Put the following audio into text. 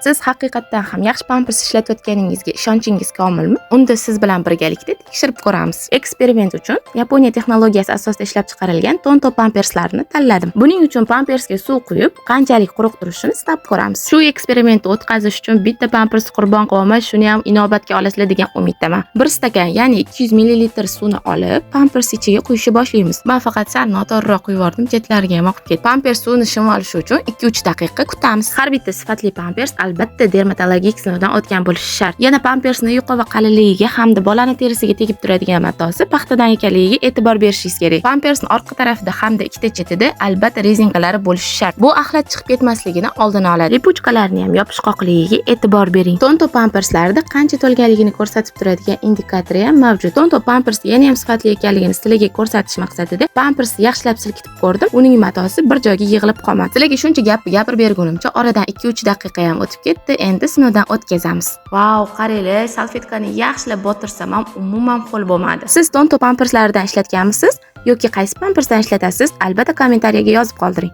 siz haqiqatdan ham yaxshi pampers ishlatayotganingizga ishonchingiz komilmi? Unda siz bilan birgalikda tekshirib ko'ramiz. Eksperiment uchun Yaponiya texnologiyasi asosida ishlab chiqarilgan Tonto pamperslarni tanladim. Buning uchun pampersga suv quyib, qanchalik quruq turishini sinab ko'ramiz. Shu eksperimentni o'tkazish uchun bitta pampers qurbon qilmay, shuni ham inobatga olasizlar degan umiddaman. 1 stakan, ya'ni 200 ml suvni olib, pampers ichiga quyishni boshlaymiz. Men faqat sal noto'g'riroq quyib yubordim, chetlariga ham oqib ketdi. Pampers suvni shim olishi uchun 2-3 daqiqa kutamiz. Har bitta sifatli pampers albatta dermatologik sinovdan o'tgan bo'lishi shart. Yana pampersning yuqa va qalinligiga hamda bolani terisiga tegib turadigan matosi paxtadan ekanligiga e'tibor berishingiz kerak. Pampersning orqa tarafida hamda ikkita chetida albatta rezinkalari bo'lishi shart. Bu axlat chiqib ketmasligini oldini oladi. Ripuchkalarning ham yopishqoqligiga e'tibor bering. Tonto pamperslarda qancha to'lganligini ko'rsatib turadigan indikatori ham mavjud. Tonto pampers yana ham sifatli ekanligini sizlarga ko'rsatish maqsadida pampersni yaxshilab silkitib ko'rdim. Uning matosi bir joyga yig'ilib qolmadi. Sizlarga shuncha gapirib bergunimcha oradan 2-3 daqiqa ham o'tib ketdi. Endi sinovdan o'tkazamiz. Vau, qaranglar, salfetkani yaxshilab botirsam ham umuman qo'l bo'lmadi. Siz Tonto pamperslaridan ishlatganmisiz yoki qaysi pampersdan ishlatasiz? Albatta kommentariyaga yozib qoldiring.